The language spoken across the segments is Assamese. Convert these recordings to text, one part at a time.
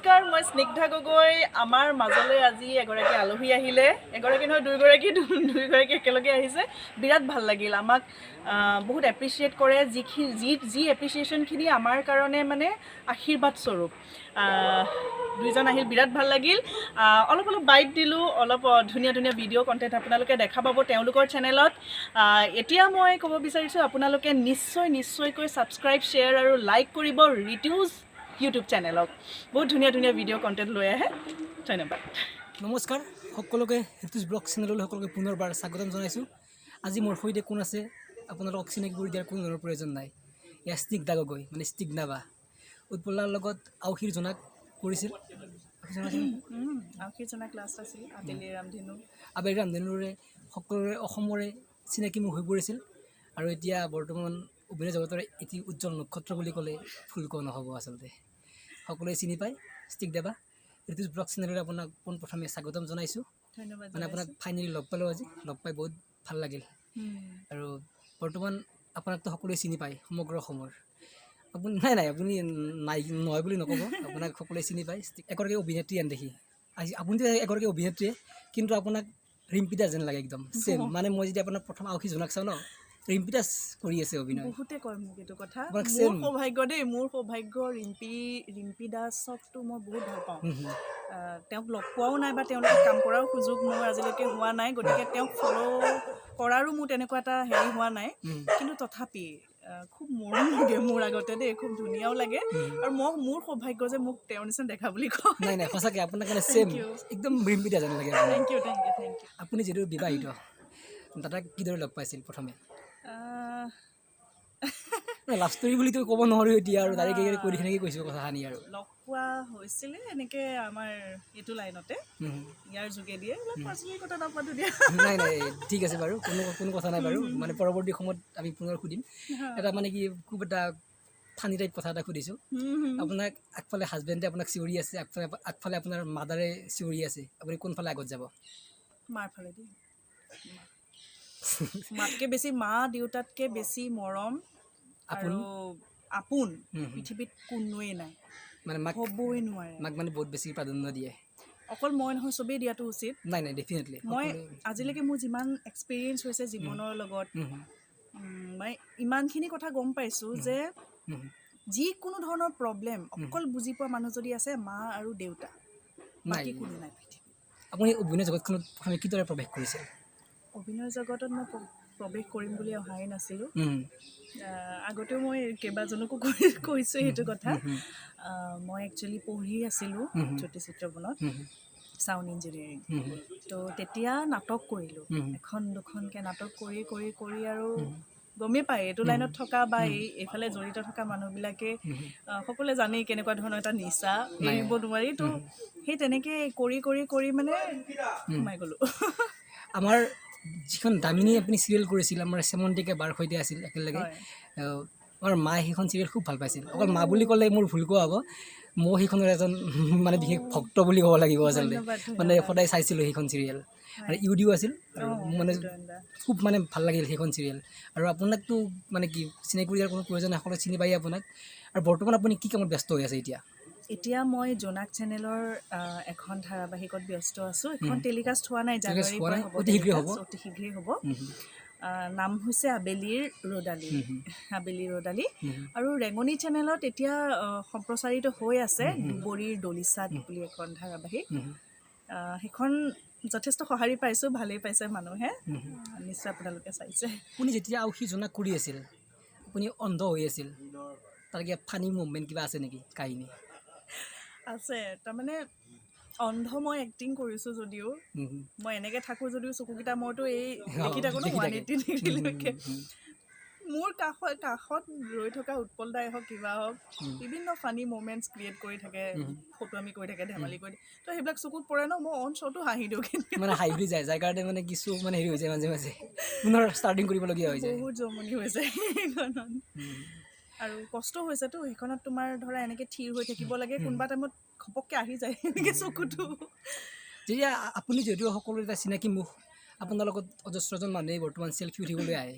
নমস্কাৰ, মই স্নিগ্ধা গগৈ। আমাৰ মাজলৈ আজি এগৰাকী আলহী আহিলে, এগৰাকী নহয় দুইগৰাকী একেলগে আহিছে। বিৰাট ভাল লাগিল। আমাক বহুত এপ্ৰিচিয়েট কৰে, যি এপ্ৰিচিয়েশ্যনখিনি আমাৰ কাৰণে মানে আশীৰ্বাদ স্বৰূপ। দুইজন আহিল, বিৰাট ভাল লাগিল। অলপ বাইট দিলোঁ, অলপ ধুনীয়া ভিডিঅ' কণ্টেণ্ট আপোনালোকে দেখা পাব তেওঁলোকৰ চেনেলত। এতিয়া মই ক'ব বিচাৰিছোঁ আপোনালোকে নিশ্চয়কৈ ছাবস্ক্ৰাইব, শ্বেয়াৰ আৰু লাইক কৰিব ৰিতুজ ইউটিউব চেনেলক। বহুত ধুনীয়া ভিডিঅ' কণ্টেণ্ট লৈ আহে। ধন্যবাদ। নমস্কাৰ সকলোকে ঋতুজ ব্লগ চেনেললৈ সকলোকে পুনৰবাৰ স্বাগতম জনাইছোঁ। আজি মোৰ সৈতে কোন আছে আপোনালোকক চিনাকি কৰি দিয়াৰ কোনো ধৰণৰ প্ৰয়োজন নাই। এয়া স্নিগ্ধা গগৈ, মানে স্নিগ্ধাবা। উৎপলাৰ লগত আউসীৰ জনাক কৰিছিল। আউসীৰ জনা ক্লাছ আছিল আবেলি ৰামধেনু। আবেলি ৰামধেনুৰে সকলোৰে অসমৰে চিনাকি মুখ হৈ পৰিছিল। আৰু এতিয়া বৰ্তমান অভিনয় জগতৰ এটি উজ্জ্বল নক্ষত্ৰ বুলি ক'লে ভুল কোৱা নহ'ব। আচলতে সকলোৱে চিনি পায় স্নিগ্ধাবা। ঋতুজ ব্লগ চেনেললৈ আপোনাক পোনপ্ৰথমে স্বাগতম জনাইছোঁ। ধন্যবাদ। মানে আপোনাক ফাইনেলি লগ পালোঁ আজি, লগ পাই বহুত ভাল লাগিল। আৰু বৰ্তমান আপোনাকতো সকলোৱে চিনি পায় সমগ্ৰ অসমৰ। আপুনি আপুনি নহয় বুলি নক'ব, আপোনাক সকলোৱে চিনি পায় এগৰাকী অভিনেত্ৰী আন দেখি। আপুনিতো এগৰাকী অভিনেত্ৰীয়ে, কিন্তু আপোনাক ৰিম্পিতা যেন লাগে একদম ছেম। মানে মই যদি আপোনাক প্ৰথম আউসী জনাক চাওঁ ন, ৰিম্পিতা কৰি আছে অভিনয়। বহুতে কয় মোক এইটো কথা। আপোনাক মোৰ ছেম। সৌভাগ্য দেই, মোৰ সৌভাগ্য। ৰিম্পী দাসকতো মই বহুত ভাল পাওঁ। তেওঁক লগ পোৱাও নাই বা তেওঁলোকক কাম কৰাও সুযোগ মোৰ আজিলৈকে হোৱা নাই, গতিকে তেওঁক ফ'ল' কৰাৰো মোৰ তেনেকুৱা এটা হেৰি হোৱা নাই। কিন্তু তথাপি খুব মৰম লাগে মোৰ আগতে দেই, খুব ধুনীয়াও লাগে। আৰু মোৰ সৌভাগ্য যে মোক তেওঁৰ নিচিনা দেখা বুলি কয়। নাই সঁচাকৈ আপোনাৰ কাৰণে ছেম, একদম ৰিম্পিতা যেন লাগে। Thank you. আপুনি যিটো বিবাহিত, দাদাক কিদৰে লগ পাইছিল প্ৰথমে? লাভ ষ্টৰী বুলিতো ক'ব নোৱাৰোঁ এতিয়া, আৰু ডাইৰেক্ট কৈ সেনেকৈ কৈছোঁ কথাখিনি। আৰু লগ পোৱা হৈছিলে এনেকৈ আমাৰ এইটো লাইনতে, ইয়াৰ যোগেদিয়ে। পাৰ্চনেল কথা নাপাতো দিয়া। নাই ঠিক আছে বাৰু, কোনো কথা নাই বাৰু। মানে পৰৱৰ্তী সময়ত আমি পুনৰ সুধিম। এটা মানে কি খুব এটা ফানি টাইপ কথা এটা সুধিছোঁ আপোনাক। আগফালে হাজবেণ্ডে আপোনাক চিঞৰি আছে, আগফালে আপোনাৰ মাদাৰে চিঞৰি আছে, আপুনি কোনফালে আগত যাব? মাৰ ফালে দেই। মাতকৈ বেছি, মা দেউতাতকৈ বেছি মৰম আৰু আপোন পৃথিৱীত কোনোৱেই নাই, মানে হ'বই নোৱাৰে। মাক মানে বহুত বেছি প্ৰাধান্য দিয়ে। অকল মই নহয়, চবেই দিয়াটো উচিত। নাই ডেফিনেটলি। মই আজিলৈকে মোৰ যিমান এক্সপিৰিয়েঞ্চ হৈছে জীৱনৰ লগত, মই ইমানখিনি কথা গম পাইছোঁ যে যিকোনো ধৰণৰ প্ৰব্লেম অকল বুজি পোৱা মানুহ যদি আছে, মা আৰু দেউতা, বাকী কোনো নাই পৃথিৱীত। আপুনি অভিনয় জগতখনত প্ৰথমে কিদৰে প্ৰৱেশ কৰিছিল? অভিনয় জগতত মই প্ৰৱেশ কৰিম বুলি অহাই নাছিলোঁ। আগতেও মই কেইবাজনকো কৈছোঁ সেইটো কথা। মই একচুৱেলি পঢ়ি আছিলোঁ জ্যোতিচিত্ৰবনত, ছাউণ্ড ইঞ্জিনিয়াৰিং। তো তেতিয়া নাটক কৰিলোঁ, এখন দুখনকৈ নাটক কৰি আৰু গমেই পায় এইটো লাইনত থকা বা এইফালে জড়িত থকা মানুহবিলাকে সকলোৱে জানেই কেনেকুৱা ধৰণৰ এটা নিচা, এৰিব নোৱাৰি। তো সেই তেনেকৈ কৰি মানে সোমাই গ'লোঁ। আমাৰ যিখন দামিনী আপুনি চিৰিয়েল কৰিছিল, আমাৰ চেমন্তিকা বাৰ সৈতে আছিল একেলগে। আমাৰ মায়ে সেইখন চিৰিয়েল খুব ভাল পাইছিল। অকল মা বুলি ক'লে মোৰ ভুল কোৱা হ'ব, মই সেইখনৰ এজন মানে বিশেষ ভক্ত বুলি ক'ব লাগিব আচলতে। মানে সদায় চাইছিলোঁ সেইখন চিৰিয়েল, আৰু ইউডিও আছিল। আৰু মানে খুব মানে ভাল লাগিল সেইখন চিৰিয়েল। আৰু আপোনাকতো মানে কি চিনাকি কৰি দিয়াৰ কোনো প্ৰয়োজন নাই, সকলোৱে চিনি পায়েই আপোনাক। আৰু বৰ্তমান আপুনি কি কামত ব্যস্ত হৈ আছে এতিয়া? এতিয়া মই জোনাক চেনেলৰ এখন ধাৰাবাহিকত ব্যস্ত আছোঁ। এখন টেলিকাষ্ট হোৱা নাই, জানুৱাৰীৰ পৰা হ'ব, অতি শীঘ্ৰেই হ'ব। নাম হৈছে আবেলিৰ ৰ'দালি। আৰু ৰেঙনি চেনেলত এতিয়া সম্প্ৰচাৰিত হৈ আছে দুবৰীৰ দলিচাত বুলি এখন ধাৰাবাহিক। সেইখন যথেষ্ট সঁহাৰি পাইছোঁ, ভালেই পাইছে মানুহে। নিশ্চয় আপোনালোকে চাইছে। আপুনি যেতিয়া আউসী জোনাক কৰি আছিল, আপুনি অন্ধ হৈ আছিল, তাৰ কিবা ফানী মুভমেণ্ট কিবা আছে নেকি কাহিনী? আছে। তাৰমানে অন্ধ মই এক্টিং কৰিছোঁ যদিও, মই এনেকৈ থাকোঁ যদিও চকুকেইটা মইতো দেখি থাকোঁ ন 180 ডিগ্ৰীলৈকে। মোৰ কাষত ৰৈ থকা উৎপল দাই হওক, কিবা হওক, বিভিন্ন ফানী মমেণ্টছ ক্ৰিয়েট কৰি থাকে, ফটোৱামি কৰি থাকে, ধেমালি কৰি থাকে। তো সেইবিলাক চকুত পৰে ন, মই অন শ্ব'টো হাঁহি দিওঁ। কিন্তু মানে হাঁহি উঠি যায়, যাৰ কাৰণে মানে কিছু মানে হেৰি হৈ যায়, মাজে পুনৰ ষ্টাৰ্টিং কৰিবলগীয়া হৈ যায়। বহুত জমনি হৈছে সেইখনত, আৰু কষ্ট হৈছেতো সেইখনত। তোমাৰ ধৰা এনেকৈ থিৰ হৈ থাকিব লাগে, কোনোবা টাইমত ঘপককৈ আহি যায় এনেকৈ চকুটো। যেতিয়া আপুনি যদিও সকলো এটা চিনাকি মুখ, আপোনাৰ লগত অজস্ৰজন মানুহে বৰ্তমান চেল্ফি উঠিবলৈ আহে,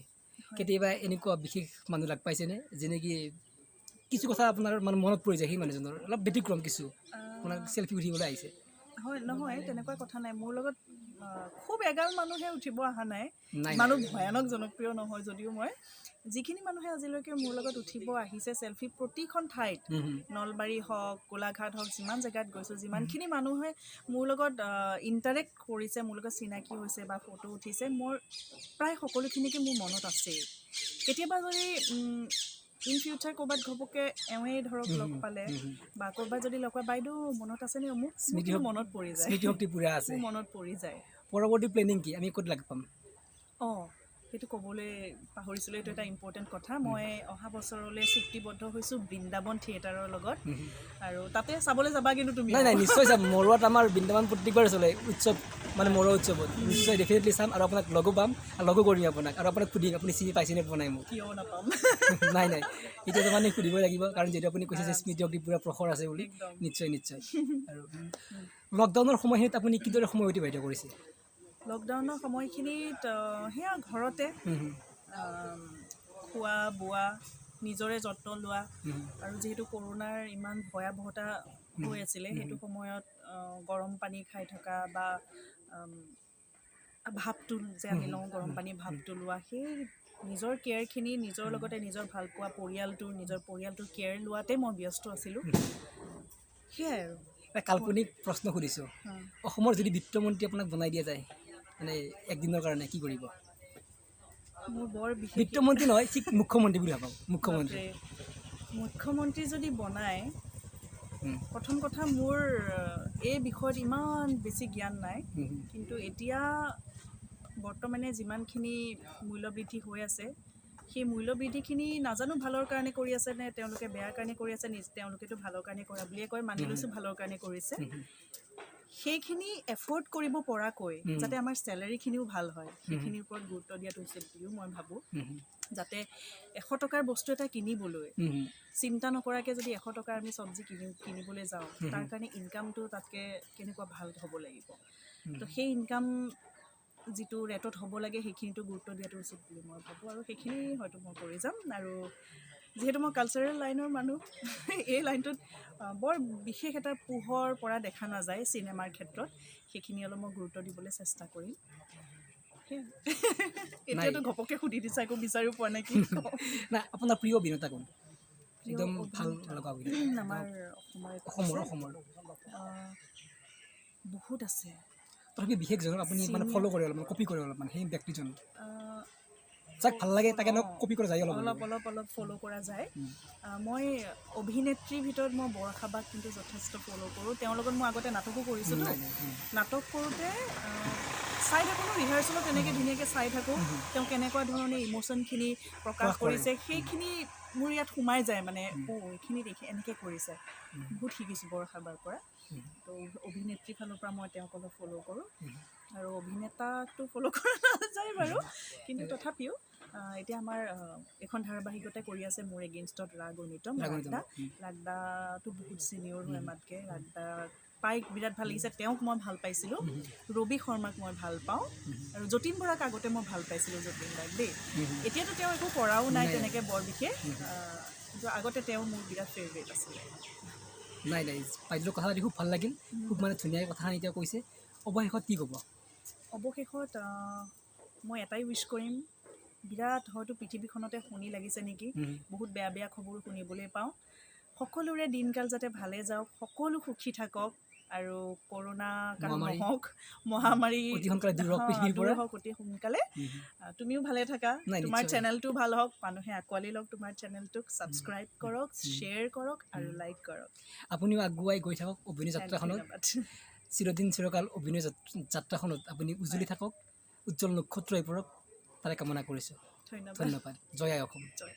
কেতিয়াবা এনেকুৱা বিশেষ মানুহ লাগ পাইছেনে যেনেকি কিছু কথা আপোনাৰ মানে মনত পৰি যায় সেই মানুহজনৰ অলপ ব্যতিক্ৰম কিছু আপোনাক চেল্ফি উঠিবলৈ আহিছে? হয় নহয় তেনেকুৱা কথা নাই, মোৰ লগত খুব এগাল মানুহে উঠিব অহা নাই, নাই ইমানো ভয়ানক জনপ্ৰিয় নহয় যদিও মই যিখিনি মানুহে আজিলৈকে মোৰ লগত উঠিব আহিছে চেল্ফি প্ৰতিখন ঠাইত, নলবাৰী হওক গোলাঘাট হওক, যিমান জেগাত গৈছোঁ, যিমানখিনি মানুহে মোৰ লগত ইণ্টাৰেক্ট কৰিছে, মোৰ লগত চিনাকি হৈছে বা ফটো উঠিছে, মোৰ প্ৰায় সকলোখিনিকে মোৰ মনত আছেই। কেতিয়াবা যদি ইন ফিউচাৰ ক'ৰবাত ঘপককৈ এওঁৱেই ধৰক লগ পালে বা ক'ৰবাত যদি লগ পায়, বাইদেউ মনত আছেনে অমুক, মোৰ মনত পৰি যায়, স্মৃতিশক্তি পূৰা আছে, মোৰ মনত পৰি যায়। পৰৱৰ্তী প্লেনিং কি, আমি ক'ত লগ পাম? অঁ সেইটো ক'বলৈ পাহৰিছিলোঁ, এইটো এটা ইম্পৰ্টেণ্ট কথা। মই অহা বছৰলৈ চুক্তিবদ্ধ হৈছোঁ বৃন্দাবন থিয়েটাৰৰ লগত, আৰু তাতে চাবলৈ যাবা কিন্তু তুমি? নাই নাই নিশ্চয় যাম, মৰুৱাত আমাৰ বৃন্দাবন প্ৰত্যেকবাৰে চলে উৎসৱ, মানে মৰুৱা উৎসৱত নিশ্চয় ডেফিনেটলি চাম, আৰু আপোনাক লগো পাম আৰু লগো কৰিম আপোনাক, আৰু আপোনাক সুধিম আপুনি চিনি পাইছেনে পোৱা নাই মোক? কিয় নাপাম? নাই নাই এতিয়াতো মানে সুধিবই লাগিব, কাৰণ যিহেতু আপুনি কৈছে যে স্মৃতিশক্তি পূৰা প্ৰখৰ আছে বুলি। একদম। নিশ্চয় নিশ্চয়। আৰু লকডাউনৰ সময়খিনিত আপুনি কিদৰে সময় অতিবাহিত কৰিছে? লকডাউনৰ সময়খিনিত সেয়া ঘৰতে খোৱা বোৱা, নিজৰে যত্ন লোৱা, আৰু যিহেতু কৰোণাৰ ইমান ভয়াৱহতা হৈ আছিলে সেইটো সময়ত গৰম পানী খাই থকা বা ভাপটো যে আমি লওঁ গৰম পানী ভাপটো লোৱা, সেই নিজৰ কেয়াৰখিনি নিজৰ লগতে নিজৰ ভালপোৱা নিজৰ পৰিয়ালটোৰ কেয়াৰ লোৱাতে মই ব্যস্ত আছিলোঁ। সেয়াই আৰু এটা কাল্পনিক প্ৰশ্ন সুধিছোঁ, অসমৰ যদি বিত্তমন্ত্ৰী আপোনাক বনাই দিয়া যায় মানে একদিনৰ কাৰণে, কি কৰিব? মোৰ বৰ বিশেষ বিত্তমন্ত্ৰী নহয়, ঠিক মুখ্যমন্ত্ৰী বুলি ভাবক, মুখ্যমন্ত্ৰী। মুখ্যমন্ত্ৰী যদি বনায়, প্ৰথম কথা মোৰ এই বিষয়ত ইমান বেছি জ্ঞান নাই, কিন্তু এতিয়া বৰ্তমানে যিমানখিনি মূল্যবৃদ্ধি হৈ আছে, সেই মূল্যবৃদ্ধিখিনি নাজানো ভালৰ কাৰণে কৰি আছে নে তেওঁলোকে বেয়াৰ কাৰণে কৰি আছে, তেওঁলোকেতো ভালৰ কাৰণে কৰা বুলিয়ে কয়, মানি লৈছোঁ ভালৰ কাৰণে কৰিছে। সেইখিনি এফৰ্ড কৰিব পৰাকৈ যাতে আমাৰ চেলাৰীখিনিও ভাল হয়, সেইখিনিৰ ওপৰত গুৰুত্ব দিয়াটো উচিত বুলিও মই ভাবোঁ। যাতে 100 টকাৰ বস্তু এটা কিনিবলৈ চিন্তা নকৰাকৈ যদি 100 টকাৰ আমি চব্জি কিনিবলৈ যাওঁ, তাৰ কাৰণে ইনকামটো তাতকৈ কেনেকুৱা ভাল হ'ব লাগিব, তো সেই ইনকাম যিটো ৰেটত হ'ব লাগে সেইখিনিতো গুৰুত্ব দিয়াটো উচিত বুলি মই ভাবোঁ, আৰু সেইখিনি হয়তো মই কৰি যাম। আৰু যিহেতু মই কালচাৰেল লাইনৰ মানুহ, এই লাইনটোত বৰ বিশেষ এটা পোহৰ পৰা দেখা নাযায় চিনেমাৰ ক্ষেত্ৰত, সেইখিনি অলপ মই গুৰুত্ব দিবলৈ চেষ্টা কৰিম। এতিয়াতো ঘপককৈ সুধি দিছা, একো বিচাৰিও পোৱা নাই কি নাই। আপোনাৰ প্ৰিয় অভিনেতা কোন? একদম ভাল লগা অভিনেতা আমাৰ অসমৰ বহুত আছে, তথাপি বিশেষজনক আপুনি মানে ফ'ল' কৰে, অলপমান কপি কৰে, অলপমান সেই ব্যক্তিজন যাক ভাল লাগে তাকে কপি কৰা যায়, অলপ ফ'ল' কৰা যায়। মই অভিনেত্ৰীৰ ভিতৰত মই বৰষা বাক কিন্তু যথেষ্ট ফ'ল' কৰোঁ, তেওঁৰ লগত মই আগতে নাটকো কৰিছিলোঁ। নাটক কৰোঁতে চাই থাকোঁ, ৰিহাৰ্চেলত তেনেকৈ ধুনীয়াকৈ চাই থাকোঁ, তেওঁ কেনেকুৱা ধৰণে ইম'শ্যনখিনি প্ৰকাশ কৰিছে, সেইখিনি মোৰ ইয়াত সোমাই যায়, মানে এইখিনি দেখি এনেকৈ কৰিছে। বহুত শিকিছোঁ বৰষা বাৰ পৰা। তো অভিনেত্ৰীৰ ফালৰ পৰা মই তেওঁক অলপ ফ'ল' কৰোঁ, আৰু অভিনেতাকতো ফ'ল' কৰা নাযায় বাৰু, কিন্তু তথাপিও এতিয়া আমাৰ এখন ধাৰাবাহিকতে কৰি আছে মোৰ এগেইনষ্টত ৰাগণিতম, ৰাগদাটো বহুত ছিনিয়ৰ হয় আমাতকৈ, ৰাগদা পাই বিৰাট ভাল লাগিছে, তেওঁক মই ভাল পাইছিলোঁ। ৰবি শৰ্মাক মই ভাল পাওঁ, আৰু যতীন বৰাক আগতে মই ভাল পাইছিলোঁ, যতীন দাক দেই। এতিয়াতো তেওঁ একো কৰাও নাই তেনেকৈ বৰ বিশেষ, কিন্তু আগতে তেওঁ মোৰ বিৰাট ফেভৰেট আছিলে। নাই নাই বাইদেউৰ কথা পাতি খুব ভাল লাগিল, খুব মানে ধুনীয়াকৈ কথাখিনি এতিয়া কৈছে। অৱশেষত কি ক'ব? অৱশেষত মই এটাই উইচ কৰিম, বিৰাট হয়তো পৃথিৱীখনতে শুনি লাগিছে নেকি, বহুত বেয়া বেয়া খবৰ শুনিবলৈ পাওঁ। সকলোৰে দিনকাল যাতে ভালে যাওক, সকলো সুখী থাকক, আৰু কৰোণা কাল নহওক, মহামাৰী দূৰ হওক অতি সোনকালে। তুমিও ভালে থাকা, তোমাৰ চেনেলটো ভাল হওক, মানুহে আঁকোৱালি লওক তোমাৰ চেনেলটোক, ছাবস্ক্ৰাইব কৰক, শ্বেয়াৰ কৰক আৰু লাইক কৰক। আপুনিও আগুৱাই গৈ থাকক অভিনয় যাত্ৰাখনত, চিৰদিন চিৰকাল অভিনয় যাত্ৰাখনত আপুনি উজ্জ্বলি থাকক, উজ্জ্বল নক্ষত্ৰ হৈ পৰক, তাৰে কামনা কৰিছোঁ। ধন্যবাদ। ধন্যবাদ। জয় আই অসম। জয়।